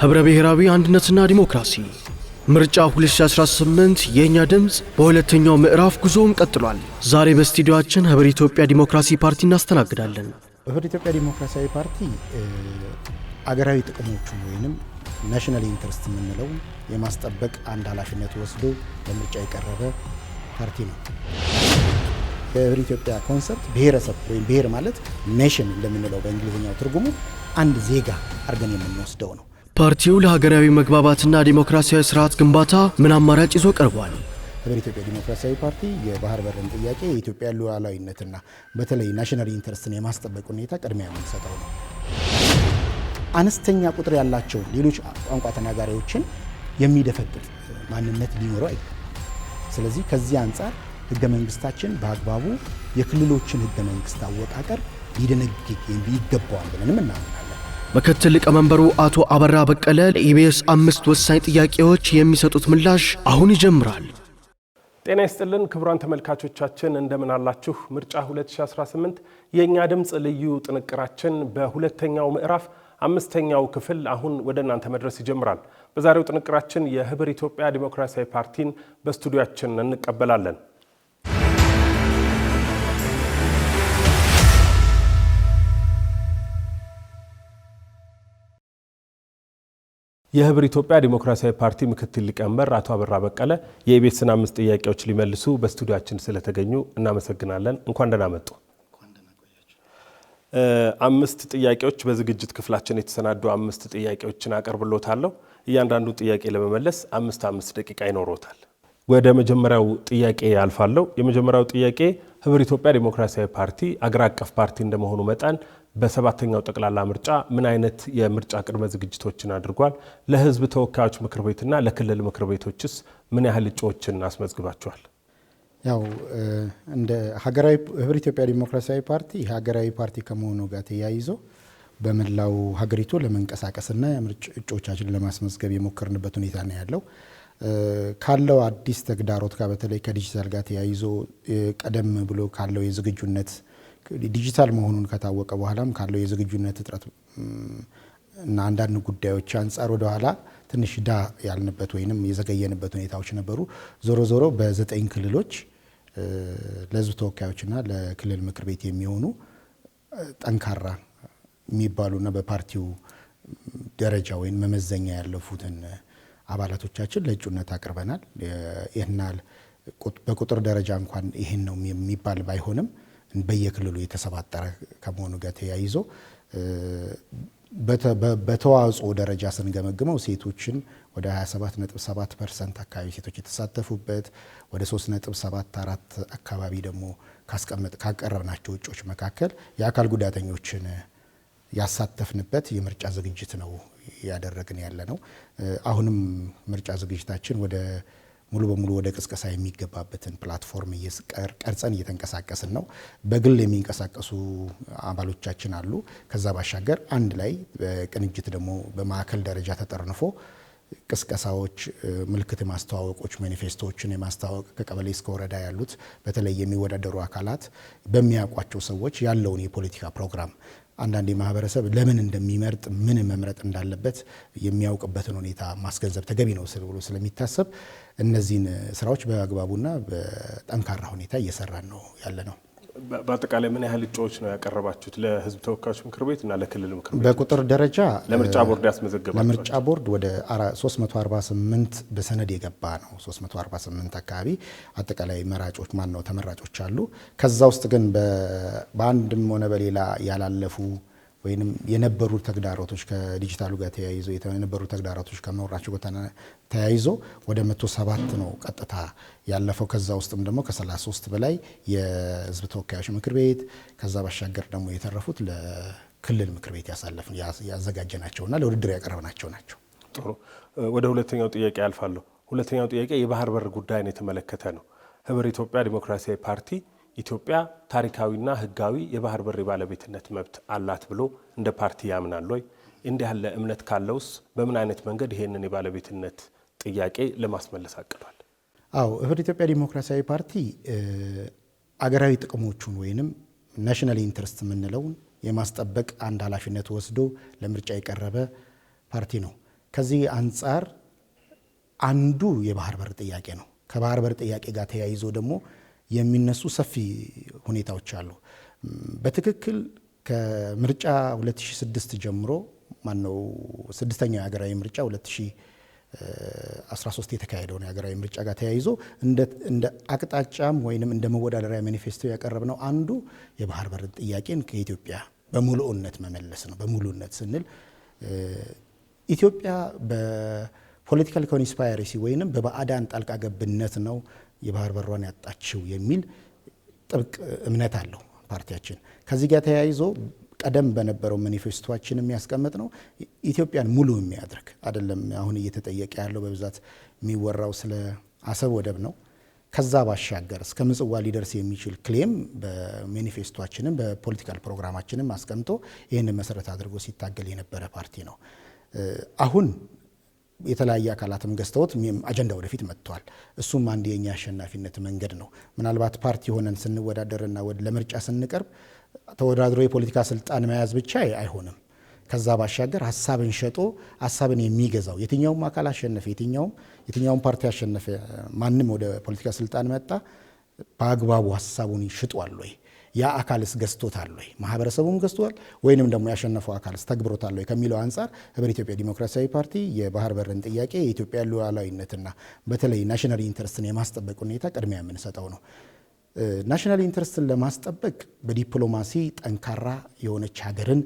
ህብረ ብሔራዊ አንድነትና ዲሞክራሲ ምርጫ 2018 የኛ ድምጽ በሁለተኛው ምዕራፍ ጉዞውን ቀጥሏል። ዛሬ በስቱዲዮአችን ህብረ ኢትዮጵያ ዲሞክራሲ ፓርቲ እናስተናግዳለን። ህብረ ኢትዮጵያ ዲሞክራሲያዊ ፓርቲ አገራዊ ጥቅሞቹን ወይንም ናሽናል ኢንተረስት የምንለው የማስጠበቅ አንድ ኃላፊነት ወስዶ ለምርጫ የቀረበ ፓርቲ ነው። በህብረ ኢትዮጵያ ኮንሰፕት ብሔረሰብ ወይም ብሔር ማለት ኔሽን እንደምንለው በእንግሊዝኛው ትርጉሙ አንድ ዜጋ አድርገን የምንወስደው ነው። ፓርቲው ለሀገራዊ መግባባትና ዲሞክራሲያዊ ስርዓት ግንባታ ምን አማራጭ ይዞ ቀርቧል? ህብረ ኢትዮጵያ ዲሞክራሲያዊ ፓርቲ የባህር በርን ጥያቄ የኢትዮጵያ ሉዓላዊነትና በተለይ ናሽናል ኢንተረስትን የማስጠበቅ ሁኔታ ቅድሚያ የምንሰጠው ነው። አነስተኛ ቁጥር ያላቸው ሌሎች ቋንቋ ተናጋሪዎችን የሚደፈጥጥ ማንነት ሊኖረው አይገባም። ስለዚህ ከዚህ አንጻር ህገ መንግስታችን በአግባቡ የክልሎችን ህገ መንግስት አወቃቀር ሊደነግግ ይገባዋል ብለንም እናምናለን። ምክትል ሊቀመንበሩ አቶ አበራ በቀለ ለኢቢኤስ 5 ወሳኝ ጥያቄዎች የሚሰጡት ምላሽ አሁን ይጀምራል። ጤና ይስጥልን ክቡራን ተመልካቾቻችን እንደምን አላችሁ? ምርጫ 2018 የኛ ድምጽ ልዩ ጥንቅራችን በሁለተኛው ምዕራፍ አምስተኛው ክፍል አሁን ወደ እናንተ መድረስ ይጀምራል። በዛሬው ጥንቅራችን የህብረ ኢትዮጵያ ዲሞክራሲያዊ ፓርቲን በስቱዲዮአችን እንቀበላለን። የህብረ ኢትዮጵያ ዲሞክራሲያዊ ፓርቲ ምክትል ሊቀመንበር አቶ አበራ በቀለ የኢቢኤስን 5 ጥያቄዎች ሊመልሱ በስቱዲዮአችን ስለተገኙ እናመሰግናለን። እንኳን ደህና መጡ። 5 ጥያቄዎች በዝግጅት ክፍላችን የተሰናዱ 5 ጥያቄዎችን አቀርብሎታለሁ። እያንዳንዱ ጥያቄ ለመመለስ 5 ደቂቃ ይኖሮታል። ወደ መጀመሪያው ጥያቄ ያልፋለሁ። የመጀመሪያው ጥያቄ ህብረ ኢትዮጵያ ዲሞክራሲያዊ ፓርቲ አገር አቀፍ ፓርቲ እንደመሆኑ መጠን በሰባተኛው ጠቅላላ ምርጫ ምን አይነት የምርጫ ቅድመ ዝግጅቶችን አድርጓል? ለህዝብ ተወካዮች ምክር ቤትና ለክልል ምክር ቤቶችስ ምን ያህል እጩዎችን አስመዝግባቸዋል? ያው እንደ ሀገራዊ ህብረ ኢትዮጵያ ዲሞክራሲያዊ ፓርቲ ሀገራዊ ፓርቲ ከመሆኑ ጋር ተያይዞ በመላው ሀገሪቱ ለመንቀሳቀስና የምርጫ እጩዎቻችንን ለማስመዝገብ የሞከርንበት ሁኔታ ነው ያለው። ካለው አዲስ ተግዳሮት ጋር በተለይ ከዲጂታል ጋር ተያይዞ ቀደም ብሎ ካለው የዝግጁነት ዲጂታል መሆኑን ከታወቀ በኋላም ካለው የዝግጁነት እጥረት እና አንዳንድ ጉዳዮች አንጻር ወደ ኋላ ትንሽ ዳ ያልንበት ወይንም የዘገየንበት ሁኔታዎች ነበሩ። ዞሮ በ9 ክልሎች ለህዝብ ተወካዮችና ለክልል ምክር ቤት የሚሆኑ ጠንካራ የሚባሉና በፓርቲው ደረጃ ወይም መመዘኛ ያለፉትን አባላቶቻችን ለእጩነት አቅርበናል። ይህናል በቁጥር ደረጃ እንኳን ይህን ነው የሚባል ባይሆንም በየክልሉ የተሰባጠረ ከመሆኑ ጋር ተያይዞ በተዋጽኦ ደረጃ ስንገመግመው ሴቶችን ወደ 27.7% አካባቢ ሴቶች የተሳተፉበት ወደ 3.74 አካባቢ ደግሞ ካቀረብናቸው እጩዎች መካከል የአካል ጉዳተኞችን ያሳተፍንበት የምርጫ ዝግጅት ነው ያደረግን ያለ ነው። አሁንም ምርጫ ዝግጅታችን ወደ ሙሉ በሙሉ ወደ ቅስቀሳ የሚገባበትን ፕላትፎርም ቀርጸን እየተንቀሳቀስን ነው። በግል የሚንቀሳቀሱ አባሎቻችን አሉ። ከዛ ባሻገር አንድ ላይ በቅንጅት ደግሞ በማዕከል ደረጃ ተጠርንፎ ቅስቀሳዎች፣ ምልክት ማስተዋወቆች፣ ማኒፌስቶዎችን የማስተዋወቅ ከቀበሌ እስከ ወረዳ ያሉት በተለይ የሚወዳደሩ አካላት በሚያውቋቸው ሰዎች ያለውን የፖለቲካ ፕሮግራም አንዳንድ ማህበረሰብ ለምን እንደሚመርጥ ምን መምረጥ እንዳለበት የሚያውቅበትን ሁኔታ ማስገንዘብ ተገቢ ነው ብሎ ስለሚታሰብ እነዚህን ስራዎች በአግባቡና በጠንካራ ሁኔታ እየሰራን ነው ያለ ነው። በአጠቃላይ ምን ያህል እጩዎች ነው ያቀረባችሁት ለህዝብ ተወካዮች ምክር ቤት እና ለክልል ምክር ቤት? በቁጥር ደረጃ ለምርጫ ቦርድ ያስመዘገባችኋል? ለምርጫ ቦርድ ወደ 348 በሰነድ የገባ ነው። 348 አካባቢ አጠቃላይ መራጮች ተመራጮች አሉ። ከዛ ውስጥ ግን በአንድም ሆነ በሌላ ያላለፉ ወይንም የነበሩ ተግዳሮቶች ከዲጂታሉ ጋር ተያይዞ የነበሩ ተግዳሮቶች ከመኖራቸው ጋር ተያይዞ ወደ 107 ነው ቀጥታ ያለፈው። ከዛ ውስጥም ደግሞ ከ33 በላይ የህዝብ ተወካዮች ምክር ቤት ከዛ ባሻገር ደግሞ የተረፉት ለክልል ምክር ቤት ያዘጋጀናቸውና ለውድድር ያቀረብናቸው ናቸው። ጥሩ። ወደ ሁለተኛው ጥያቄ ያልፋለሁ። ሁለተኛው ጥያቄ የባህር በር ጉዳይን የተመለከተ ነው። ህብረ ኢትዮጵያ ዲሞክራሲያዊ ፓርቲ ኢትዮጵያ ታሪካዊና ህጋዊ የባህር በር ባለቤትነት መብት አላት ብሎ እንደ ፓርቲ ያምናል ወይ? እንዲህ ያለ እምነት ካለውስ በምን አይነት መንገድ ይሄንን የባለቤትነት ጥያቄ ለማስመለስ አቅዷል? አዎ ህብረ ኢትዮጵያ ዲሞክራሲያዊ ፓርቲ አገራዊ ጥቅሞቹን ወይንም ናሽናል ኢንተረስት የምንለውን የማስጠበቅ አንድ ኃላፊነት ወስዶ ለምርጫ የቀረበ ፓርቲ ነው። ከዚህ አንጻር አንዱ የባህር በር ጥያቄ ነው። ከባህር በር ጥያቄ ጋር ተያይዞ ደግሞ የሚነሱ ሰፊ ሁኔታዎች አሉ። በትክክል ከምርጫ 2006 ጀምሮ ማነው ስድስተኛው የሀገራዊ ምርጫ 2013 የተካሄደውን የሀገራዊ ምርጫ ጋር ተያይዞ እንደ አቅጣጫም ወይንም እንደ መወዳደሪያ ማኒፌስቶ ያቀረብነው አንዱ የባህር በር ጥያቄን ከኢትዮጵያ በሙሉነት መመለስ ነው። በሙሉነት ስንል ኢትዮጵያ በፖለቲካል ኮንስፓይረሲ ወይንም በባዕዳን ጣልቃ ገብነት ነው የባህር በሯን ያጣችው የሚል ጥብቅ እምነት አለው ፓርቲያችን። ከዚህ ጋር ተያይዞ ቀደም በነበረው ማኒፌስቶችን የሚያስቀምጥ ነው ኢትዮጵያን ሙሉ የሚያደርግ አይደለም። አሁን እየተጠየቀ ያለው በብዛት የሚወራው ስለ አሰብ ወደብ ነው። ከዛ ባሻገር እስከ ምጽዋ ሊደርስ የሚችል ክሌም በማኒፌስቶችንም በፖለቲካል ፕሮግራማችንም አስቀምጦ ይህንን መሰረት አድርጎ ሲታገል የነበረ ፓርቲ ነው። አሁን የተለያየ አካላትም ገዝተውት አጀንዳ ወደፊት መጥቷል። እሱም አንድ የኛ አሸናፊነት መንገድ ነው። ምናልባት ፓርቲ ሆነን ስንወዳደርና ለምርጫ ስንቀርብ ተወዳድሮ የፖለቲካ ስልጣን መያዝ ብቻ አይሆንም። ከዛ ባሻገር ሀሳብን ሸጦ ሀሳብን የሚገዛው የትኛውም አካል አሸነፈ፣ የትኛውም ፓርቲ አሸነፈ፣ ማንም ወደ ፖለቲካ ስልጣን መጣ በአግባቡ ሀሳቡን ይሽጧል ወይ? ያ አካልስ ገዝቶታል ወይ? ማህበረሰቡም ገዝቷል ወይንም ደግሞ ያሸነፈው አካልስ ተግብሮታል ወይ ከሚለው አንጻር ህብረ ኢትዮጵያ ዲሞክራሲያዊ ፓርቲ የባህር በርን ጥያቄ የኢትዮጵያ ሉዓላዊነትና በተለይ ናሽናል ኢንተረስትን የማስጠበቅ ሁኔታ ቅድሚያ የምንሰጠው ነው። ናሽናል ኢንተረስትን ለማስጠበቅ በዲፕሎማሲ ጠንካራ የሆነች ሀገርን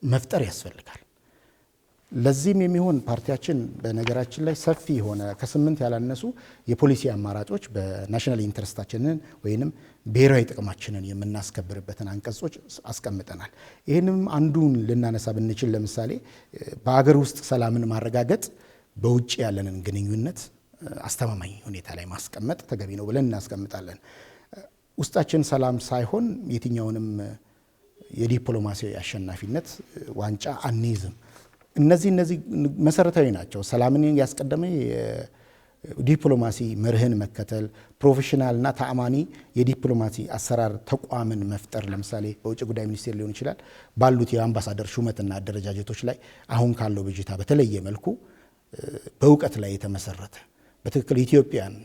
መፍጠር ያስፈልጋል። ለዚህም የሚሆን ፓርቲያችን በነገራችን ላይ ሰፊ የሆነ ከ8 ያላነሱ የፖሊሲ አማራጮች በናሽናል ኢንተረስታችንን ወይንም ብሔራዊ ጥቅማችንን የምናስከብርበትን አንቀጾች አስቀምጠናል። ይህንም አንዱን ልናነሳ ብንችል ለምሳሌ በአገር ውስጥ ሰላምን ማረጋገጥ በውጭ ያለንን ግንኙነት አስተማማኝ ሁኔታ ላይ ማስቀመጥ ተገቢ ነው ብለን እናስቀምጣለን። ውስጣችን ሰላም ሳይሆን የትኛውንም የዲፕሎማሲያዊ አሸናፊነት ዋንጫ አንይዝም። እነዚህ መሰረታዊ ናቸው። ሰላምን ያስቀደመ የዲፕሎማሲ መርህን መከተል፣ ፕሮፌሽናልና ተአማኒ የዲፕሎማሲ አሰራር ተቋምን መፍጠር፣ ለምሳሌ በውጭ ጉዳይ ሚኒስቴር ሊሆን ይችላል ባሉት የአምባሳደር ሹመትና አደረጃጀቶች ላይ አሁን ካለው ብጅታ በተለየ መልኩ በእውቀት ላይ የተመሰረተ በትክክል ኢትዮጵያን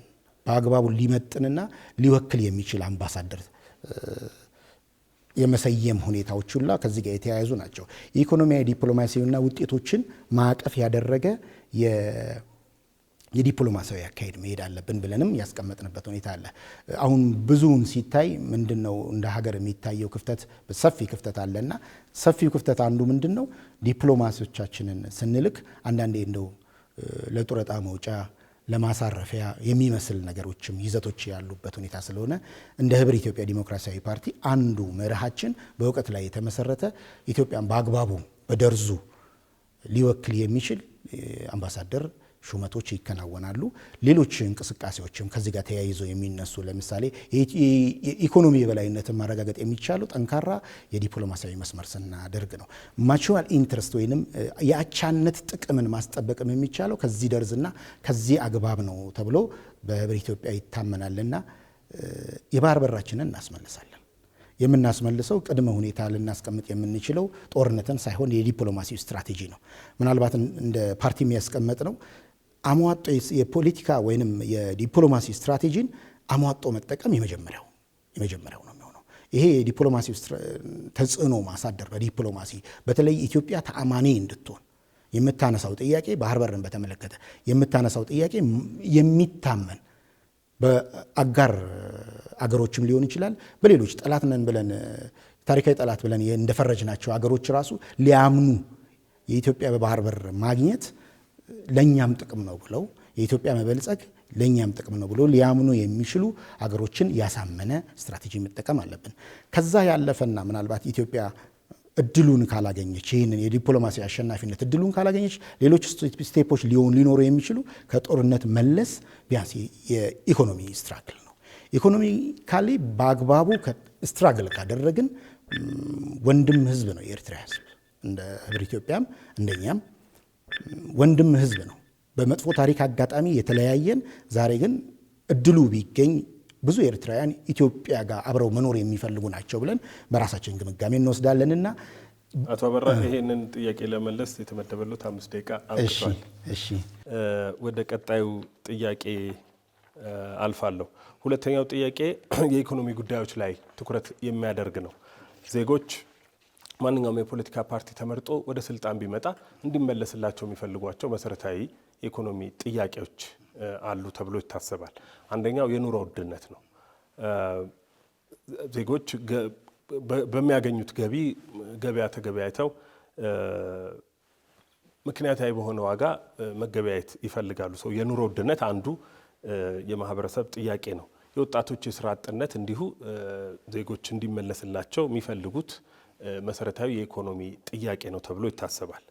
በአግባቡ ሊመጥንና ሊወክል የሚችል አምባሳደር የመሰየም ሁኔታዎች ሁላ ከዚህ ጋር የተያያዙ ናቸው። የኢኮኖሚያዊ ዲፕሎማሲያዊና ውጤቶችን ማዕቀፍ ያደረገ የዲፕሎማሲያዊ አካሄድ መሄድ አለብን ብለንም ያስቀመጥንበት ሁኔታ አለ። አሁን ብዙውን ሲታይ ምንድነው እንደ ሀገር የሚታየው ክፍተት ሰፊ ክፍተት አለና ሰፊው ክፍተት አንዱ ምንድነው ዲፕሎማሲዎቻችንን ስንልክ አንዳንዴ እንደው ለጡረታ መውጫ ለማሳረፊያ የሚመስል ነገሮችም ይዘቶች ያሉበት ሁኔታ ስለሆነ እንደ ህብረ ኢትዮጵያ ዲሞክራሲያዊ ፓርቲ አንዱ መርሃችን በእውቀት ላይ የተመሰረተ ኢትዮጵያን በአግባቡ በደርዙ ሊወክል የሚችል አምባሳደር ሹመቶች ይከናወናሉ። ሌሎች እንቅስቃሴዎችም ከዚህ ጋር ተያይዞ የሚነሱ ለምሳሌ የኢኮኖሚ የበላይነትን ማረጋገጥ የሚቻለው ጠንካራ የዲፕሎማሲያዊ መስመር ስናደርግ ነው። ማቹዋል ኢንትረስት ወይንም የአቻነት ጥቅምን ማስጠበቅም የሚቻለው ከዚህ ደርዝና ከዚህ አግባብ ነው ተብሎ በህብረ ኢትዮጵያ ይታመናልና የባህር በራችንን እናስመልሳለን። የምናስመልሰው ቅድመ ሁኔታ ልናስቀምጥ የምንችለው ጦርነትን ሳይሆን የዲፕሎማሲ ስትራቴጂ ነው። ምናልባት እንደ ፓርቲ የሚያስቀምጥ ነው አሟጦ የፖለቲካ ወይንም የዲፕሎማሲ ስትራቴጂን አሟጦ መጠቀም የመጀመሪያው ነው የሚሆነው። ይሄ የዲፕሎማሲ ተጽዕኖ ማሳደር በዲፕሎማሲ በተለይ ኢትዮጵያ ተአማኒ እንድትሆን የምታነሳው ጥያቄ ባህር በርን በተመለከተ የምታነሳው ጥያቄ የሚታመን በአጋር አገሮችም ሊሆን ይችላል በሌሎች ጠላት ነን ብለን ታሪካዊ ጠላት ብለን እንደፈረጅናቸው አገሮች ራሱ ሊያምኑ የኢትዮጵያ በባህር በር ማግኘት ለኛም ጥቅም ነው ብለው የኢትዮጵያ መበልጸግ ለኛም ጥቅም ነው ብለው ሊያምኑ የሚችሉ አገሮችን ያሳመነ ስትራቴጂ መጠቀም አለብን። ከዛ ያለፈና ምናልባት ኢትዮጵያ እድሉን ካላገኘች ይህንን የዲፕሎማሲ አሸናፊነት እድሉን ካላገኘች ሌሎች ስቴፖች ሊኖሩ የሚችሉ ከጦርነት መለስ ቢያንስ የኢኮኖሚ ስትራግል ነው። ኢኮኖሚካሊ በአግባቡ ስትራግል ካደረግን ወንድም ህዝብ ነው የኤርትራ ህዝብ። እንደ ህብረ ኢትዮጵያም እንደኛም ወንድም ህዝብ ነው። በመጥፎ ታሪክ አጋጣሚ የተለያየን፣ ዛሬ ግን እድሉ ቢገኝ ብዙ ኤርትራውያን ኢትዮጵያ ጋር አብረው መኖር የሚፈልጉ ናቸው ብለን በራሳችን ግምጋሜ እንወስዳለንና አቶ አበራ ይሄንን ጥያቄ ለመለስ የተመደበሉት 5 ደቂቃ አብቅቷል። እሺ ወደ ቀጣዩ ጥያቄ አልፋለሁ። ሁለተኛው ጥያቄ የኢኮኖሚ ጉዳዮች ላይ ትኩረት የሚያደርግ ነው። ዜጎች ማንኛውም የፖለቲካ ፓርቲ ተመርጦ ወደ ስልጣን ቢመጣ እንዲመለስላቸው የሚፈልጓቸው መሰረታዊ የኢኮኖሚ ጥያቄዎች አሉ ተብሎ ይታሰባል። አንደኛው የኑሮ ውድነት ነው። ዜጎች በሚያገኙት ገቢ ገበያ ተገበያይተው ምክንያታዊ በሆነ ዋጋ መገበያየት ይፈልጋሉ። ሰው የኑሮ ውድነት አንዱ የማህበረሰብ ጥያቄ ነው። የወጣቶች የስራ አጥነት እንዲሁ ዜጎች እንዲመለስላቸው የሚፈልጉት መሰረታዊ የኢኮኖሚ ጥያቄ ነው ተብሎ ይታሰባል።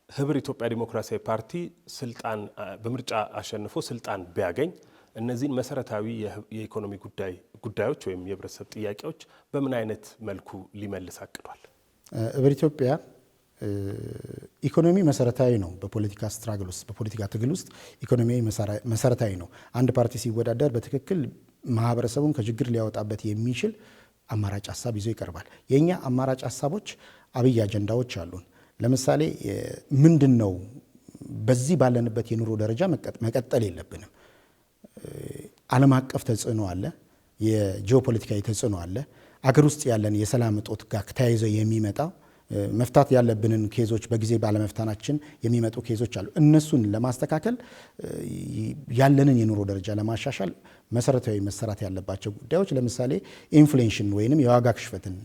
ህብር ኢትዮጵያ ዲሞክራሲያዊ ፓርቲ ስልጣን በምርጫ አሸንፎ ስልጣን ቢያገኝ እነዚህን መሰረታዊ የኢኮኖሚ ጉዳዮች ወይም የህብረተሰብ ጥያቄዎች በምን አይነት መልኩ ሊመልስ አቅዷል? ህብር ኢትዮጵያ ኢኮኖሚ መሰረታዊ ነው። በፖለቲካ ስትራግል ውስጥ በፖለቲካ ትግል ውስጥ ኢኮኖሚ መሰረታዊ ነው። አንድ ፓርቲ ሲወዳደር በትክክል ማህበረሰቡን ከችግር ሊያወጣበት የሚችል አማራጭ ሀሳብ ይዞ ይቀርባል። የኛ አማራጭ ሀሳቦች አብይ አጀንዳዎች አሉን። ለምሳሌ ምንድነው በዚህ ባለንበት የኑሮ ደረጃ መቀጠል የለብንም። ዓለም አቀፍ ተጽዕኖ አለ፣ የጂኦፖለቲካዊ ተጽዕኖ አለ። አገር ውስጥ ያለን የሰላም እጦት ጋር ተያይዞ የሚመጣ መፍታት ያለብንን ኬዞች በጊዜ ባለመፍታናችን የሚመጡ ኬዞች አሉ። እነሱን ለማስተካከል ያለንን የኑሮ ደረጃ ለማሻሻል መሰረታዊ መሰራት ያለባቸው ጉዳዮች ለምሳሌ ኢንፍሌሽን ወይንም የዋጋ ግሽበትን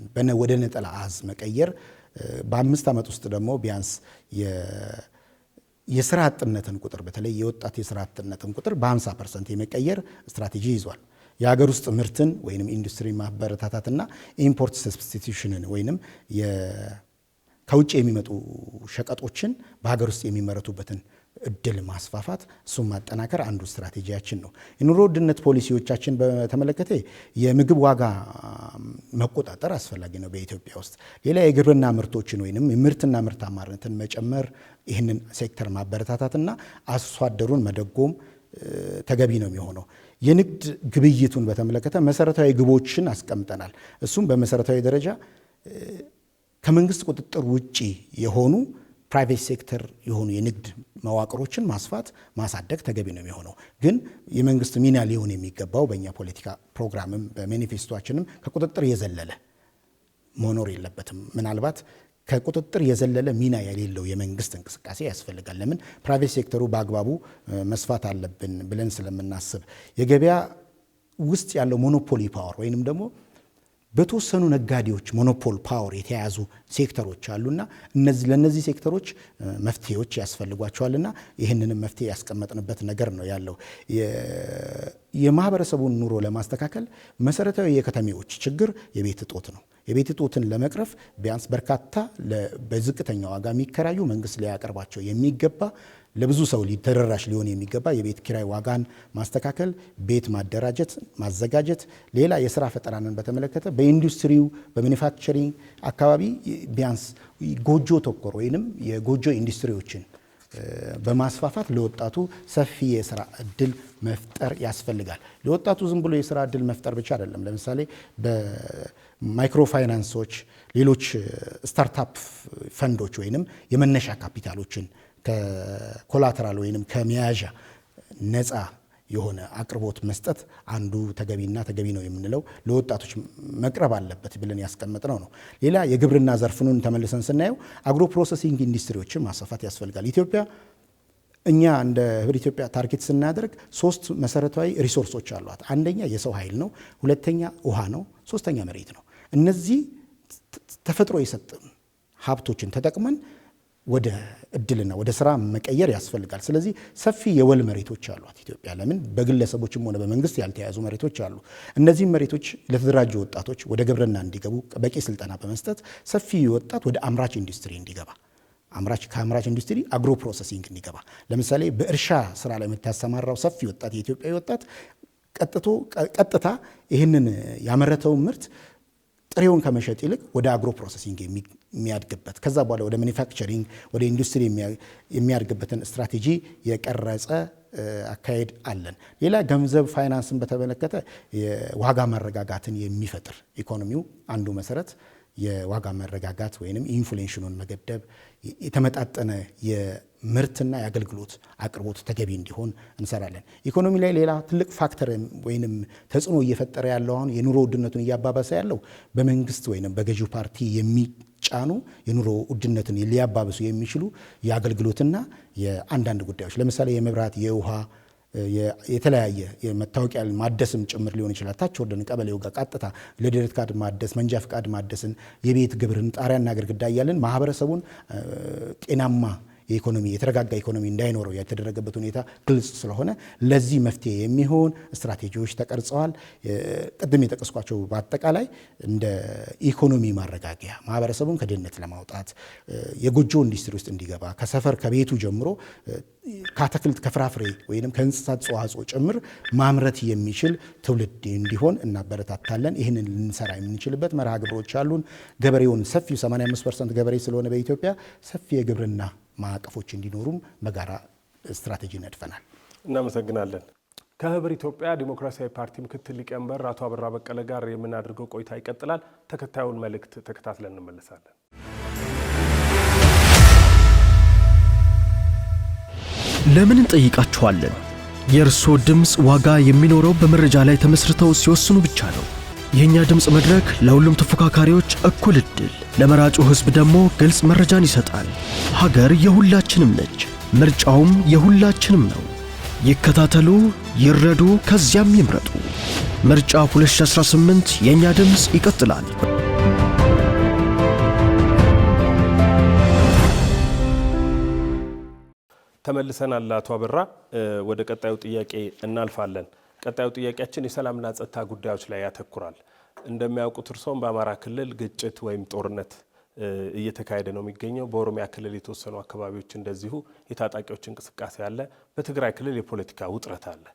ወደ ነጠላ አሃዝ መቀየር፣ በ5 ዓመት ውስጥ ደግሞ ቢያንስ የስራ አጥነትን ቁጥር በተለይ የወጣት የስራ አጥነትን ቁጥር በ50% የመቀየር ስትራቴጂ ይዟል። የሀገር ውስጥ ምርትን ወይንም ኢንዱስትሪ ማበረታታትና ኢምፖርት ሰብስቲቱሽንን ወይንም ከውጭ የሚመጡ ሸቀጦችን በሀገር ውስጥ የሚመረቱበትን እድል ማስፋፋት፣ እሱም ማጠናከር አንዱ ስትራቴጂያችን ነው። የኑሮ ውድነት ፖሊሲዎቻችን በተመለከተ የምግብ ዋጋ መቆጣጠር አስፈላጊ ነው በኢትዮጵያ ውስጥ። ሌላ የግብርና ምርቶችን ወይንም የምርትና ምርታማነትን መጨመር፣ ይህንን ሴክተር ማበረታታትና አርሶ አደሩን መደጎም ተገቢ ነው የሚሆነው። የንግድ ግብይቱን በተመለከተ መሰረታዊ ግቦችን አስቀምጠናል። እሱም በመሰረታዊ ደረጃ ከመንግስት ቁጥጥር ውጪ የሆኑ ፕራይቬት ሴክተር የሆኑ የንግድ መዋቅሮችን ማስፋት ማሳደግ ተገቢ ነው የሚሆነው። ግን የመንግስት ሚና ሊሆን የሚገባው በእኛ ፖለቲካ ፕሮግራምም በሜኒፌስቶችንም ከቁጥጥር የዘለለ መኖር የለበትም። ምናልባት ከቁጥጥር የዘለለ ሚና የሌለው የመንግስት እንቅስቃሴ ያስፈልጋል። ለምን ፕራይቬት ሴክተሩ በአግባቡ መስፋት አለብን ብለን ስለምናስብ የገበያ ውስጥ ያለው ሞኖፖሊ ፓወር ወይንም ደግሞ በተወሰኑ ነጋዴዎች ሞኖፖል ፓወር የተያዙ ሴክተሮች አሉና ለነዚህ ሴክተሮች መፍትሄዎች ያስፈልጓቸዋልና ይህንንም መፍትሄ ያስቀመጥንበት ነገር ነው ያለው። የማህበረሰቡን ኑሮ ለማስተካከል መሰረታዊ የከተሜዎች ችግር የቤት እጦት ነው። የቤት እጦትን ለመቅረፍ ቢያንስ በርካታ በዝቅተኛ ዋጋ የሚከራዩ መንግስት ሊያቀርባቸው የሚገባ ለብዙ ሰው ተደራሽ ሊሆን የሚገባ የቤት ኪራይ ዋጋን ማስተካከል፣ ቤት ማደራጀት፣ ማዘጋጀት። ሌላ የስራ ፈጠራንን በተመለከተ በኢንዱስትሪው በማኑፋክቸሪንግ አካባቢ ቢያንስ ጎጆ ተኮር ወይንም የጎጆ ኢንዱስትሪዎችን በማስፋፋት ለወጣቱ ሰፊ የስራ እድል መፍጠር ያስፈልጋል። ለወጣቱ ዝም ብሎ የስራ እድል መፍጠር ብቻ አይደለም። ለምሳሌ በማይክሮ ፋይናንሶች፣ ሌሎች ስታርታፕ ፈንዶች ወይንም የመነሻ ካፒታሎችን ከኮላተራል ወይንም ከመያዣ ነፃ የሆነ አቅርቦት መስጠት አንዱ ተገቢና ተገቢ ነው የምንለው ለወጣቶች መቅረብ አለበት ብለን ያስቀመጥነው ነው። ሌላ የግብርና ዘርፉን ተመልሰን ስናየው አግሮ ፕሮሰሲንግ ኢንዱስትሪዎችን ማስፋፋት ያስፈልጋል። ኢትዮጵያ እኛ እንደ ህብር ኢትዮጵያ ታርጌት ስናደርግ 3 መሰረታዊ ሪሶርሶች አሏት። አንደኛ የሰው ኃይል ነው፣ ሁለተኛ ውሃ ነው፣ ሶስተኛ መሬት ነው። እነዚህ ተፈጥሮ የሰጠን ሀብቶችን ተጠቅመን ወደ እድልና ወደ ስራ መቀየር ያስፈልጋል። ስለዚህ ሰፊ የወል መሬቶች አሏት ኢትዮጵያ። ለምን በግለሰቦችም ሆነ በመንግስት ያልተያዙ መሬቶች አሉ። እነዚህም መሬቶች ለተደራጁ ወጣቶች ወደ ግብርና እንዲገቡ በቂ ስልጠና በመስጠት ሰፊ ወጣት ወደ አምራች ኢንዱስትሪ እንዲገባ ከአምራች ኢንዱስትሪ አግሮ ፕሮሰሲንግ እንዲገባ፣ ለምሳሌ በእርሻ ስራ ላይ የምታሰማራው ሰፊ ወጣት የኢትዮጵያዊ ወጣት ቀጥታ ይህንን ያመረተውን ምርት ጥሬውን ከመሸጥ ይልቅ ወደ አግሮ ፕሮሰሲንግ የሚያድግበት ከዛ በኋላ ወደ ማኑፋክቸሪንግ ወደ ኢንዱስትሪ የሚያድግበትን ስትራቴጂ የቀረጸ አካሄድ አለን። ሌላ ገንዘብ ፋይናንስን በተመለከተ የዋጋ መረጋጋትን የሚፈጥር ኢኮኖሚው አንዱ መሰረት የዋጋ መረጋጋት ወይንም ኢንፍሌሽኑን መገደብ፣ የተመጣጠነ የምርትና የአገልግሎት አቅርቦት ተገቢ እንዲሆን እንሰራለን። ኢኮኖሚ ላይ ሌላ ትልቅ ፋክተር ወይንም ተጽዕኖ እየፈጠረ ያለው አሁን የኑሮ ውድነቱን እያባባሰ ያለው በመንግስት ወይንም በገዢው ፓርቲ የሚጫኑ የኑሮ ውድነትን ሊያባብሱ የሚችሉ የአገልግሎትና የአንዳንድ ጉዳዮች ለምሳሌ የመብራት፣ የውሃ፣ የተለያየ የመታወቂያ ማደስም ጭምር ሊሆን ይችላል። ታች ወርደን ቀበሌው ጋር ቀጥታ ለልደት ካርድ ማደስ፣ መንጃ ፍቃድ ማደስን፣ የቤት ግብርን፣ ጣሪያና ግድግዳ እያለን ማህበረሰቡን ጤናማ የኢኮኖሚ የተረጋጋ ኢኮኖሚ እንዳይኖረው የተደረገበት ሁኔታ ግልጽ ስለሆነ ለዚህ መፍትሄ የሚሆን ስትራቴጂዎች ተቀርጸዋል። ቅድም የጠቀስኳቸው በአጠቃላይ እንደ ኢኮኖሚ ማረጋጊያ ማህበረሰቡን ከድህነት ለማውጣት የጎጆ ኢንዱስትሪ ውስጥ እንዲገባ ከሰፈር ከቤቱ ጀምሮ ከአትክልት ከፍራፍሬ ወይንም ከእንስሳት ተዋጽኦ ጭምር ማምረት የሚችል ትውልድ እንዲሆን እናበረታታለን። ይህንን ልንሰራ የምንችልበት መርሃ ግብሮች አሉን። ገበሬውን ሰፊው 85% ገበሬ ስለሆነ በኢትዮጵያ ሰፊ የግብርና ማዕቀፎች እንዲኖሩም በጋራ ስትራቴጂ ነድፈናል። እናመሰግናለን። ከህብር ኢትዮጵያ ዲሞክራሲያዊ ፓርቲ ምክትል ሊቀመንበር አቶ አበራ በቀለ ጋር የምናደርገው ቆይታ ይቀጥላል። ተከታዩን መልእክት ተከታትለን እንመለሳለን። ለምን እንጠይቃችኋለን? የእርስዎ ድምፅ ዋጋ የሚኖረው በመረጃ ላይ ተመስርተው ሲወስኑ ብቻ ነው። የእኛ ድምፅ መድረክ ለሁሉም ተፎካካሪዎች እኩል ዕድል፣ ለመራጩ ሕዝብ ደግሞ ግልጽ መረጃን ይሰጣል። ሀገር የሁላችንም ነች፣ ምርጫውም የሁላችንም ነው። ይከታተሉ፣ ይረዱ፣ ከዚያም ይምረጡ። ምርጫ 2018 የእኛ ድምፅ ይቀጥላል። ተመልሰናል። አቶ አበራ ወደ ቀጣዩ ጥያቄ እናልፋለን። ቀጣዩ ጥያቄያችን የሰላምና ጸጥታ ጉዳዮች ላይ ያተኩራል። እንደሚያውቁት እርሶም በአማራ ክልል ግጭት ወይም ጦርነት እየተካሄደ ነው የሚገኘው። በኦሮሚያ ክልል የተወሰኑ አካባቢዎች እንደዚሁ የታጣቂዎች እንቅስቃሴ አለ። በትግራይ ክልል የፖለቲካ ውጥረት አለ።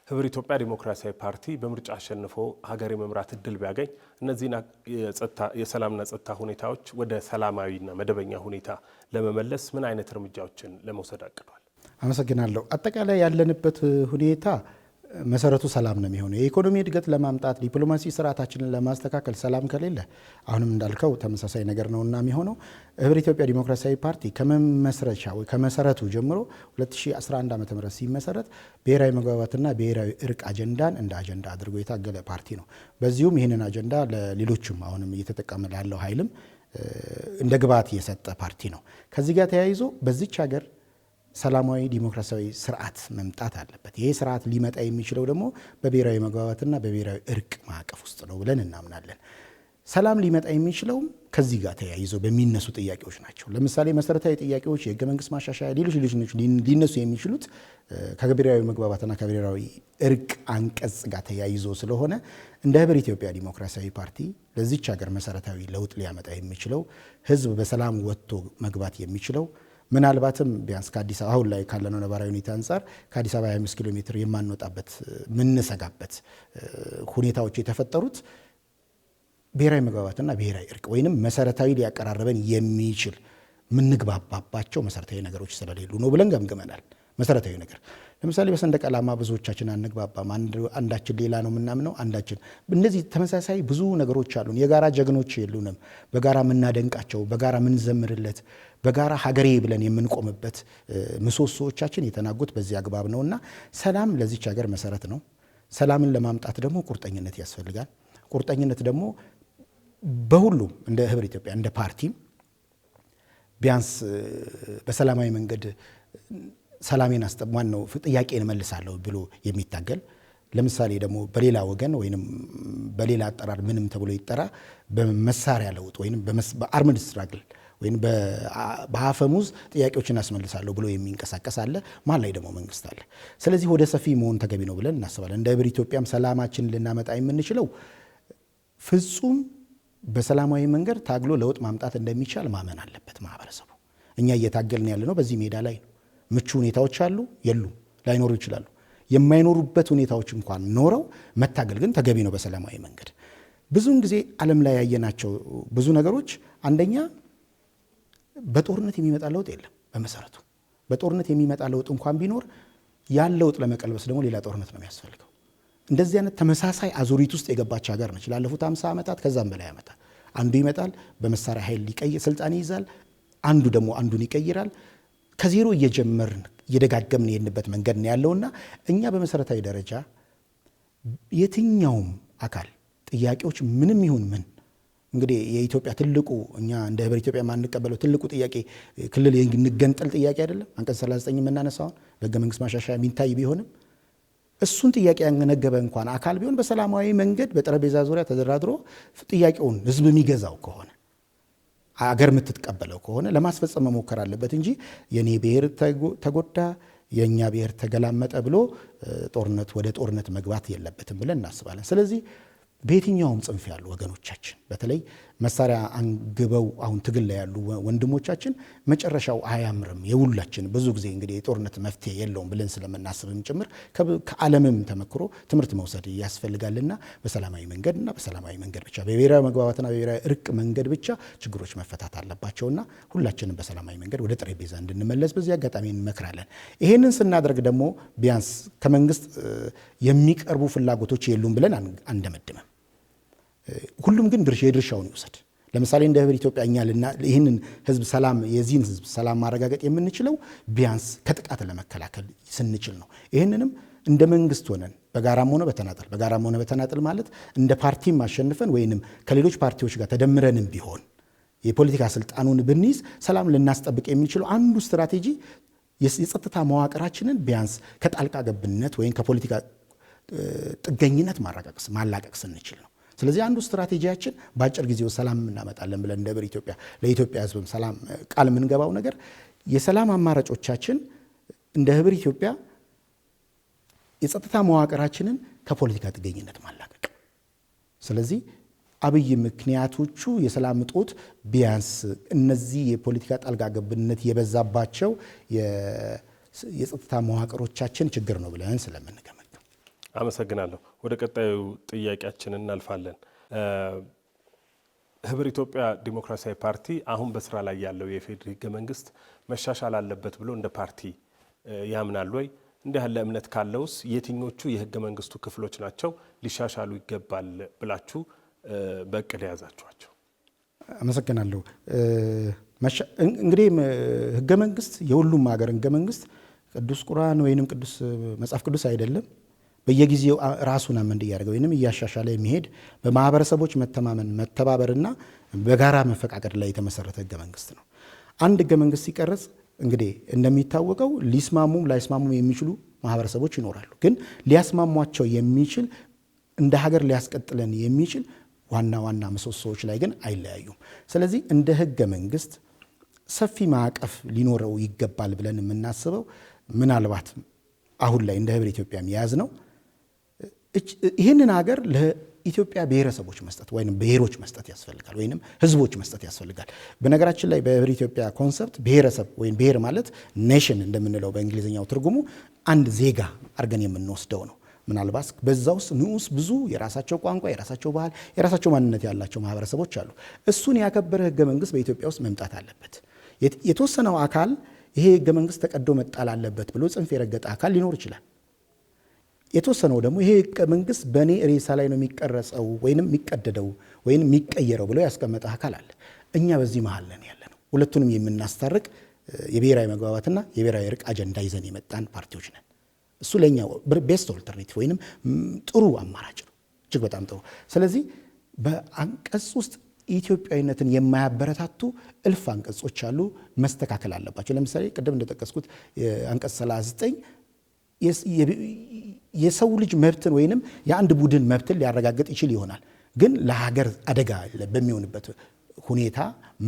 ህብር ኢትዮጵያ ዲሞክራሲያዊ ፓርቲ በምርጫ አሸንፎ ሀገር የመምራት እድል ቢያገኝ እነዚህን የሰላምና ጸጥታ ሁኔታዎች ወደ ሰላማዊና መደበኛ ሁኔታ ለመመለስ ምን አይነት እርምጃዎችን ለመውሰድ አቅዷል? አመሰግናለሁ። አጠቃላይ ያለንበት ሁኔታ መሰረቱ ሰላም ነው የሚሆነው። የኢኮኖሚ እድገት ለማምጣት ዲፕሎማሲ ስርዓታችንን ለማስተካከል ሰላም ከሌለ አሁንም እንዳልከው ተመሳሳይ ነገር ነውና የሚሆነው። ህብር ኢትዮጵያ ዲሞክራሲያዊ ፓርቲ ከመመስረቻ ወይ ከመሰረቱ ጀምሮ 2011 ዓ.ም ሲመሰረት ብሔራዊ መግባባትና ብሔራዊ እርቅ አጀንዳን እንደ አጀንዳ አድርጎ የታገለ ፓርቲ ነው። በዚሁም ይህንን አጀንዳ ለሌሎችም አሁንም እየተጠቀመ ላለው ኃይልም እንደ ግብዓት የሰጠ ፓርቲ ነው። ከዚህ ጋር ተያይዞ በዚች ሀገር ሰላማዊ ዲሞክራሲያዊ ስርዓት መምጣት አለበት። ይሄ ስርዓት ሊመጣ የሚችለው ደግሞ በብሔራዊ መግባባትና በብሔራዊ እርቅ ማዕቀፍ ውስጥ ነው ብለን እናምናለን። ሰላም ሊመጣ የሚችለው ከዚህ ጋር ተያይዞ በሚነሱ ጥያቄዎች ናቸው። ለምሳሌ መሰረታዊ ጥያቄዎች፣ የህገ መንግስት ማሻሻያ፣ ሌሎች ሊነሱ የሚችሉት ከብሔራዊ መግባባትና ከብሔራዊ እርቅ አንቀጽ ጋር ተያይዞ ስለሆነ እንደ ህብር ኢትዮጵያ ዲሞክራሲያዊ ፓርቲ ለዚች ሀገር መሰረታዊ ለውጥ ሊያመጣ የሚችለው ህዝብ በሰላም ወጥቶ መግባት የሚችለው ምናልባትም ቢያንስ ከአዲስ አበባ አሁን ላይ ካለነው ነባራዊ ሁኔታ አንጻር ከአዲስ አበባ 25 ኪሎ ሜትር የማንወጣበት ምንሰጋበት ሁኔታዎች የተፈጠሩት ብሔራዊ መግባባትና ብሔራዊ እርቅ ወይንም መሰረታዊ ሊያቀራረበን የሚችል ምንግባባባቸው መሰረታዊ ነገሮች ስለሌሉ ነው ብለን ገምግመናል። መሰረታዊ ነገር ለምሳሌ በሰንደቅ ዓላማ ብዙዎቻችን አንግባባም። አንዳችን ሌላ ነው የምናምነው አንዳችን። እነዚህ ተመሳሳይ ብዙ ነገሮች አሉን። የጋራ ጀግኖች የሉንም። በጋራ የምናደንቃቸው፣ በጋራ የምንዘምርለት፣ በጋራ ሀገሬ ብለን የምንቆምበት ምሰሶዎቻችን የተናጉት በዚህ አግባብ ነውና ሰላም ለዚች ሀገር መሰረት ነው። ሰላምን ለማምጣት ደግሞ ቁርጠኝነት ያስፈልጋል። ቁርጠኝነት ደግሞ በሁሉም እንደ ህብር ኢትዮጵያ እንደ ፓርቲም ቢያንስ በሰላማዊ መንገድ ሰላሜን አስጠማን ነው ጥያቄን መልሳለሁ ብሎ የሚታገል ለምሳሌ ደግሞ በሌላ ወገን ወይንም በሌላ አጠራር ምንም ተብሎ ይጠራ በመሳሪያ ለውጥ ወይንም በአርምድ ስትራግል ወይም በአፈሙዝ ጥያቄዎችን አስመልሳለሁ ብሎ የሚንቀሳቀስ አለ። ማን ላይ ደግሞ መንግስት አለ። ስለዚህ ወደ ሰፊ መሆን ተገቢ ነው ብለን እናስባለን። እንደ ህብር ኢትዮጵያም ሰላማችንን ልናመጣ የምንችለው ፍጹም በሰላማዊ መንገድ ታግሎ ለውጥ ማምጣት እንደሚቻል ማመን አለበት ማህበረሰቡ። እኛ እየታገልን ያለ ነው በዚህ ሜዳ ላይ ነው። ምቹ ሁኔታዎች አሉ የሉ ላይኖሩ ይችላሉ። የማይኖሩበት ሁኔታዎች እንኳን ኖረው መታገል ግን ተገቢ ነው በሰላማዊ መንገድ። ብዙውን ጊዜ ዓለም ላይ ያየናቸው ብዙ ነገሮች አንደኛ በጦርነት የሚመጣ ለውጥ የለም። በመሰረቱ በጦርነት የሚመጣ ለውጥ እንኳን ቢኖር ያን ለውጥ ለመቀልበስ ደግሞ ሌላ ጦርነት ነው የሚያስፈልገው። እንደዚህ አይነት ተመሳሳይ አዙሪት ውስጥ የገባች ሀገር ነች ላለፉት 50 ዓመታት ከዛም በላይ ዓመታት። አንዱ ይመጣል፣ በመሳሪያ ኃይል ስልጣን ይይዛል፣ አንዱ ደግሞ አንዱን ይቀይራል። ከዜሮ እየጀመርን እየደጋገምን የሄድንበት መንገድ ነው ያለውና እኛ በመሰረታዊ ደረጃ የትኛውም አካል ጥያቄዎች ምንም ይሁን ምን እንግዲህ የኢትዮጵያ ትልቁ እኛ እንደ ህብረ ኢትዮጵያ ማንቀበለው ትልቁ ጥያቄ ክልል እንገንጠል ጥያቄ አይደለም። አንቀጽ 39 የምናነሳው በህገ መንግስት ማሻሻያ የሚታይ ቢሆንም እሱን ጥያቄ ያነገበ እንኳን አካል ቢሆን በሰላማዊ መንገድ በጠረጴዛ ዙሪያ ተደራድሮ ጥያቄውን ህዝብ የሚገዛው ከሆነ አገር የምትቀበለው ከሆነ ለማስፈጸም መሞከር አለበት እንጂ የኔ ብሔር ተጎዳ የኛ ብሔር ተገላመጠ ብሎ ወደ ጦርነት መግባት የለበትም ብለን እናስባለን። ስለዚህ በየትኛውም ጽንፍ ያሉ ወገኖቻችን በተለይ መሳሪያ አንግበው አሁን ትግል ላይ ያሉ ወንድሞቻችን መጨረሻው አያምርም። የሁላችን ብዙ ጊዜ እንግዲህ የጦርነት መፍትሄ የለውም ብለን ስለምናስብም ጭምር ከዓለምም ተመክሮ ትምህርት መውሰድ ያስፈልጋልና በሰላማዊ መንገድ ብቻ በብሔራዊ መግባባትና በብሔራዊ እርቅ መንገድ ብቻ ችግሮች መፈታት አለባቸውና ሁላችንም በሰላማዊ መንገድ ወደ ጠረጴዛ እንድንመለስ በዚህ አጋጣሚ እንመክራለን። ይሄንን ስናደርግ ደግሞ ቢያንስ ከመንግስት የሚቀርቡ ፍላጎቶች የሉም ብለን አንደመድምም። ሁሉም ግን የድርሻውን ይወሰድ። ለምሳሌ እንደ ህብረ ኢትዮጵያ እኛ ይህንን ህዝብ ሰላም የዚህን ህዝብ ሰላም ማረጋገጥ የምንችለው ቢያንስ ከጥቃት ለመከላከል ስንችል ነው። ይህንንም እንደ መንግስት ሆነን በጋራም ሆነ በተናጠል ማለት እንደ ፓርቲም አሸንፈን ወይንም ከሌሎች ፓርቲዎች ጋር ተደምረንም ቢሆን የፖለቲካ ስልጣኑን ብንይዝ ሰላም ልናስጠብቅ የምንችለው አንዱ ስትራቴጂ የጸጥታ መዋቅራችንን ቢያንስ ከጣልቃ ገብነት ወይም ከፖለቲካ ጥገኝነት ማላቀቅ ስንችል ነው። ስለዚህ አንዱ ስትራቴጂያችን በአጭር ጊዜው ሰላም እናመጣለን ብለን እንደ ህብረ ኢትዮጵያ ለኢትዮጵያ ህዝብም ሰላም ቃል የምንገባው ነገር የሰላም አማራጮቻችን እንደ ህብረ ኢትዮጵያ የጸጥታ መዋቅራችንን ከፖለቲካ ጥገኝነት ማላቀቅ። ስለዚህ አብይ ምክንያቶቹ የሰላም እጦት ቢያንስ እነዚህ የፖለቲካ ጣልቃ ገብነት የበዛባቸው የጸጥታ መዋቅሮቻችን ችግር ነው ብለን ስለምንገመት። አመሰግናለሁ። ወደ ቀጣዩ ጥያቄያችን እናልፋለን። ህብረ ኢትዮጵያ ዲሞክራሲያዊ ፓርቲ አሁን በስራ ላይ ያለው የፌዴራል ህገ መንግስት መሻሻል አለበት ብሎ እንደ ፓርቲ ያምናል ወይ? እንዲህ ያለ እምነት ካለውስ የትኞቹ የህገ መንግስቱ ክፍሎች ናቸው ሊሻሻሉ ይገባል ብላችሁ በእቅድ የያዛችኋቸው? አመሰግናለሁ። እንግዲህ ህገ መንግስት የሁሉም ሀገር ህገ መንግስት ቅዱስ ቁርአን ወይንም ቅዱስ መጽሐፍ ቅዱስ አይደለም። በየጊዜው ራሱን አመንድ እያደረገ ወይንም እያሻሻለ የሚሄድ በማህበረሰቦች መተማመን መተባበርና በጋራ መፈቃቀድ ላይ የተመሰረተ ህገ መንግስት ነው። አንድ ህገ መንግስት ሲቀረጽ እንግዲህ እንደሚታወቀው ሊስማሙም ላይስማሙም የሚችሉ ማህበረሰቦች ይኖራሉ። ግን ሊያስማሟቸው የሚችል እንደ ሀገር ሊያስቀጥለን የሚችል ዋና ምሰሶዎች ላይ ግን አይለያዩም። ስለዚህ እንደ ህገ መንግስት ሰፊ ማዕቀፍ ሊኖረው ይገባል ብለን የምናስበው ምናልባት አሁን ላይ እንደ ህብረ ኢትዮጵያ የሚያዝ ነው ይህንን ሀገር ለኢትዮጵያ ብሔረሰቦች መስጠት ወይንም ብሔሮች መስጠት ያስፈልጋል ወይንም ህዝቦች መስጠት ያስፈልጋል። በነገራችን ላይ በህብረ ኢትዮጵያ ኮንሰፕት ብሔረሰብ ወይም ብሔር ማለት ኔሽን እንደምንለው በእንግሊዝኛው ትርጉሙ አንድ ዜጋ አድርገን የምንወስደው ነው። ምናልባት በዛ ውስጥ ንዑስ ብዙ የራሳቸው ቋንቋ፣ የራሳቸው ባህል፣ የራሳቸው ማንነት ያላቸው ማህበረሰቦች አሉ። እሱን ያከበረ ህገ መንግስት በኢትዮጵያ ውስጥ መምጣት አለበት። የተወሰነው አካል ይሄ ህገ መንግስት ተቀዶ መጣል አለበት ብሎ ጽንፍ የረገጠ አካል ሊኖር ይችላል። የተወሰነው ደግሞ ይሄ ህገ መንግስት በእኔ ሬሳ ላይ ነው የሚቀረጸው ወይንም የሚቀደደው ወይንም የሚቀየረው ብሎ ያስቀመጠ አካል አለ። እኛ በዚህ መሀል ነን ያለነው። ሁለቱንም የምናስታርቅ የብሔራዊ መግባባትና የብሔራዊ እርቅ አጀንዳ ይዘን የመጣን ፓርቲዎች ነን። እሱ ለኛ ቤስት ኦልተርኔቲቭ ወይንም ጥሩ አማራጭ ነው፣ እጅግ በጣም ጥሩ። ስለዚህ በአንቀጽ ውስጥ ኢትዮጵያዊነትን የማያበረታቱ እልፍ አንቀጾች አሉ፣ መስተካከል አለባቸው። ለምሳሌ ቅድም እንደጠቀስኩት አንቀጽ 39 የሰው ልጅ መብትን ወይንም የአንድ ቡድን መብትን ሊያረጋግጥ ይችል ይሆናል፣ ግን ለሀገር አደጋ በሚሆንበት ሁኔታ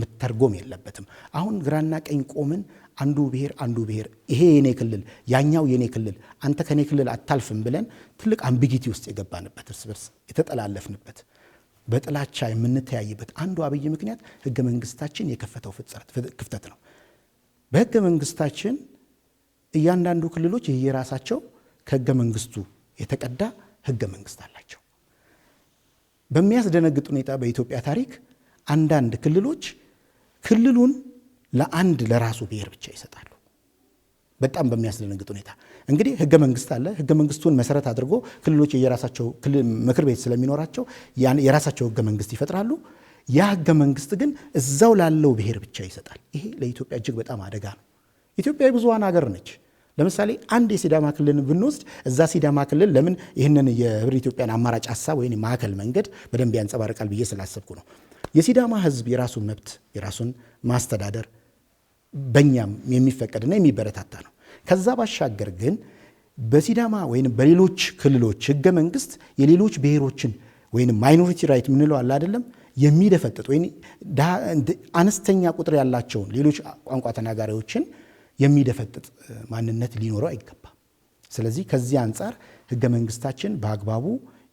መተርጎም የለበትም። አሁን ግራና ቀኝ ቆምን አንዱ ብሔር ይሄ የኔ ክልል ያኛው የኔ ክልል አንተ ከኔ ክልል አታልፍም ብለን ትልቅ አምቢጊቲ ውስጥ የገባንበት እርስ በርስ የተጠላለፍንበት በጥላቻ የምንተያይበት አንዱ አብይ ምክንያት ህገ መንግስታችን የከፈተው ክፍተት ነው። በህገ መንግስታችን እያንዳንዱ ክልሎች የየራሳቸው ከህገ መንግስቱ የተቀዳ ህገ መንግስት አላቸው። በሚያስደነግጥ ሁኔታ በኢትዮጵያ ታሪክ አንዳንድ ክልሎች ክልሉን ለአንድ ለራሱ ብሔር ብቻ ይሰጣሉ። በጣም በሚያስደነግጥ ሁኔታ እንግዲህ ህገ መንግስት አለ። ህገ መንግስቱን መሰረት አድርጎ ክልሎች የየራሳቸው ምክር ቤት ስለሚኖራቸው የራሳቸው ህገ መንግስት ይፈጥራሉ። ያ ህገ መንግስት ግን እዛው ላለው ብሔር ብቻ ይሰጣል። ይሄ ለኢትዮጵያ እጅግ በጣም አደጋ ነው። ኢትዮጵያ የብዙሃን ሀገር ነች። ለምሳሌ አንድ የሲዳማ ክልልን ብንወስድ እዛ ሲዳማ ክልል ለምን ይህንን የህብረ ኢትዮጵያን አማራጭ ሀሳብ ወይም ማዕከል መንገድ በደንብ ያንጸባርቃል ብዬ ስላሰብኩ ነው። የሲዳማ ህዝብ የራሱን መብት የራሱን ማስተዳደር በእኛም የሚፈቀድና የሚበረታታ ነው። ከዛ ባሻገር ግን በሲዳማ ወይም በሌሎች ክልሎች ህገ መንግስት የሌሎች ብሔሮችን ወይም ማይኖሪቲ ራይት ምንለው አለ አይደለም የሚደፈጥጥ ወይም አነስተኛ ቁጥር ያላቸውን ሌሎች ቋንቋ ተናጋሪዎችን የሚደፈጥጥ ማንነት ሊኖረው አይገባም። ስለዚህ ከዚህ አንጻር ህገ መንግስታችን በአግባቡ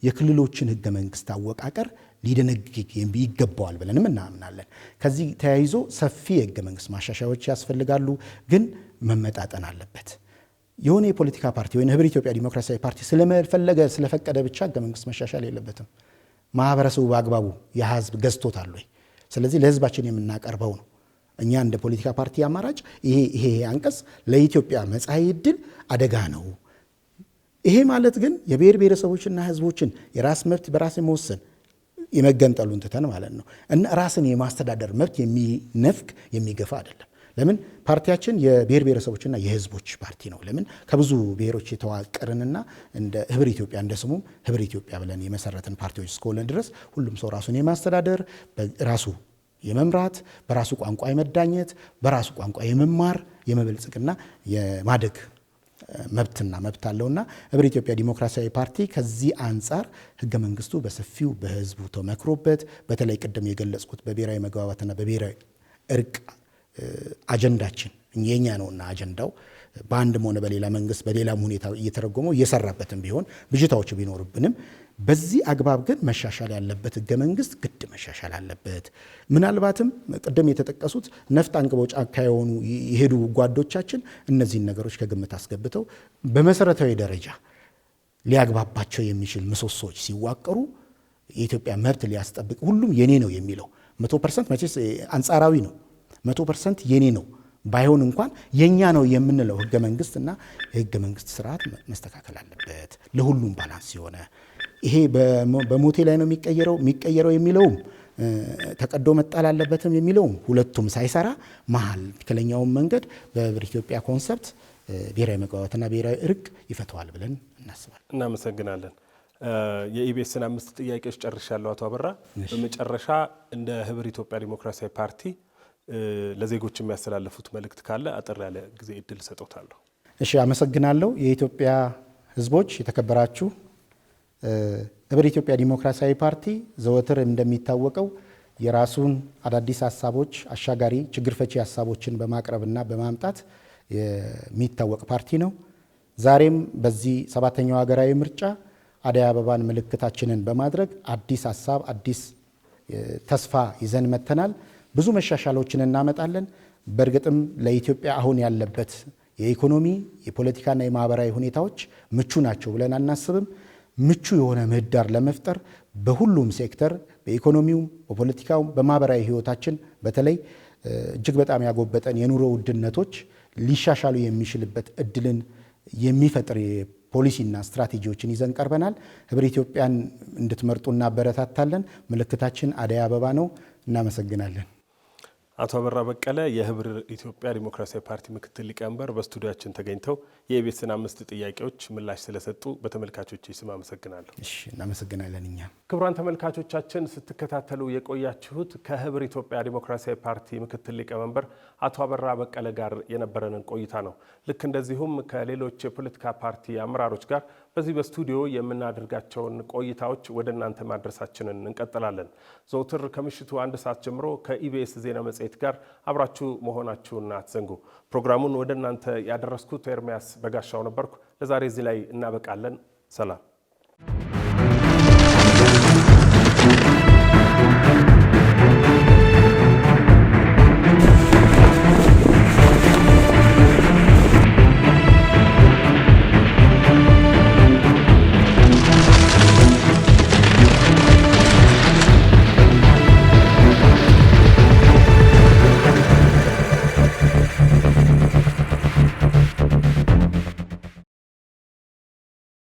የክልሎችን ህገ መንግስት አወቃቀር ሊደነግግ ይገባዋል ብለንም እናምናለን። ከዚህ ተያይዞ ሰፊ የህገ መንግስት ማሻሻያዎች ያስፈልጋሉ፣ ግን መመጣጠን አለበት። የሆነ የፖለቲካ ፓርቲ ወይም ህብረ ኢትዮጵያ ዲሞክራሲያዊ ፓርቲ ስለፈቀደ ብቻ ህገ መንግስት መሻሻል የለበትም። ማህበረሰቡ በአግባቡ የህዝብ ገዝቶታል ወይ? ስለዚህ ለህዝባችን የምናቀርበው ነው። እኛ እንደ ፖለቲካ ፓርቲ አማራጭ ይሄ አንቀጽ ለኢትዮጵያ መጻኢ ዕድል አደጋ ነው። ይሄ ማለት ግን የብሔር ብሔረሰቦችና ህዝቦችን የራስ መብት በራስ የመወሰን የመገንጠሉን ትተን ማለት ነው እና ራስን የማስተዳደር መብት የሚነፍግ የሚገፋ አይደለም። ለምን ፓርቲያችን የብሔር ብሔረሰቦችና የህዝቦች ፓርቲ ነው። ለምን ከብዙ ብሔሮች የተዋቀርንና እንደ ህብረ ኢትዮጵያ እንደ ስሙም ህብረ ኢትዮጵያ ብለን የመሰረትን ፓርቲዎች እስከሆነ ድረስ ሁሉም ሰው ራሱን የማስተዳደር ራሱ የመምራት በራሱ ቋንቋ የመዳኘት በራሱ ቋንቋ የመማር የመበልጽግና የማደግ መብት አለውና ህብረ ኢትዮጵያ ዲሞክራሲያዊ ፓርቲ ከዚህ አንጻር ህገ መንግስቱ በሰፊው በህዝቡ ተመክሮበት በተለይ ቅድም የገለጽኩት በብሔራዊ መግባባትና በብሔራዊ እርቅ አጀንዳችን የኛ ነውና አጀንዳው በአንድም ሆነ በሌላ መንግስት በሌላም ሁኔታ እየተረጎመው እየሰራበትም ቢሆን ብጅታዎች ቢኖርብንም በዚህ አግባብ ግን መሻሻል ያለበት ህገ መንግስት ግድ መሻሻል አለበት። ምናልባትም ቅድም የተጠቀሱት ነፍጥ አንግበው ጫካ የሄዱ ጓዶቻችን እነዚህን ነገሮች ከግምት አስገብተው በመሰረታዊ ደረጃ ሊያግባባቸው የሚችል ምሰሶዎች ሲዋቀሩ የኢትዮጵያ መብት ሊያስጠብቅ ሁሉም የኔ ነው የሚለው 100% መቼስ አንጻራዊ ነው። 100% የኔ ነው ባይሆን እንኳን የኛ ነው የምንለው ህገ መንግስትና የህገ መንግስት ስርዓት መስተካከል አለበት። ለሁሉም ባላንስ የሆነ ይሄ በሞቴ ላይ ነው የሚቀየረው የሚለውም ተቀዶ መጣል አለበትም የሚለውም ሁለቱም ሳይሰራ መሀል ትክክለኛውን መንገድ በህብረ ኢትዮጵያ ኮንሰፕት ብሔራዊ መግባባትና ብሔራዊ እርቅ ይፈተዋል ብለን እናስባለን። እናመሰግናለን። የኢቢኤስን 5 ጥያቄዎች ጨርሻለሁ። አቶ አበራ በመጨረሻ እንደ ህብረ ኢትዮጵያ ዲሞክራሲያዊ ፓርቲ ለዜጎች የሚያስተላልፉት መልእክት ካለ አጠር ያለ ጊዜ እድል ሰጥቶታለሁ። እሺ፣ አመሰግናለሁ። የኢትዮጵያ ህዝቦች የተከበራችሁ ህብረ ኢትዮጵያ ዲሞክራሲያዊ ፓርቲ ዘወትር እንደሚታወቀው የራሱን አዳዲስ ሀሳቦች አሻጋሪ ችግር ፈቺ ሀሳቦችን በማቅረብና በማምጣት የሚታወቅ ፓርቲ ነው። ዛሬም በዚህ 7ኛው ሀገራዊ ምርጫ አደይ አበባን ምልክታችንን በማድረግ አዲስ ሀሳብ አዲስ ተስፋ ይዘን መተናል። ብዙ መሻሻሎችን እናመጣለን። በእርግጥም ለኢትዮጵያ አሁን ያለበት የኢኮኖሚ የፖለቲካና የማህበራዊ ሁኔታዎች ምቹ ናቸው ብለን አናስብም። ምቹ የሆነ ምህዳር ለመፍጠር በሁሉም ሴክተር በኢኮኖሚውም በፖለቲካውም በማህበራዊ ህይወታችን በተለይ እጅግ በጣም ያጎበጠን የኑሮ ውድነቶች ሊሻሻሉ የሚችልበት እድልን የሚፈጥር ፖሊሲና ስትራቴጂዎችን ይዘን ቀርበናል። ህብረ ኢትዮጵያን እንድትመርጡ እናበረታታለን። ምልክታችን አደይ አበባ ነው። እናመሰግናለን። አቶ አበራ በቀለ የህብረ ኢትዮጵያ ዲሞክራሲያዊ ፓርቲ ምክትል ሊቀመንበር በስቱዲያችን ተገኝተው የኢቢኤስን 5 ጥያቄዎች ምላሽ ስለሰጡ በተመልካቾች ስም አመሰግናለሁ። እሺ፣ እናመሰግናለን። እኛ ክቡራን ተመልካቾቻችን ስትከታተሉ የቆያችሁት ከህብረ ኢትዮጵያ ዲሞክራሲያዊ ፓርቲ ምክትል ሊቀመንበር አቶ አበራ በቀለ ጋር የነበረንን ቆይታ ነው። ልክ እንደዚሁም ከሌሎች የፖለቲካ ፓርቲ አመራሮች ጋር በዚህ በስቱዲዮ የምናደርጋቸውን ቆይታዎች ወደ እናንተ ማድረሳችንን እንቀጥላለን። ዘውትር ከምሽቱ 1 ሰዓት ጀምሮ ከኢቢኤስ ዜና መጽሔት ጋር አብራችሁ መሆናችሁን አትዘንጉ። ፕሮግራሙን ወደ እናንተ ያደረስኩት ኤርሚያስ በጋሻው ነበርኩ። ለዛሬ እዚህ ላይ እናበቃለን። ሰላም።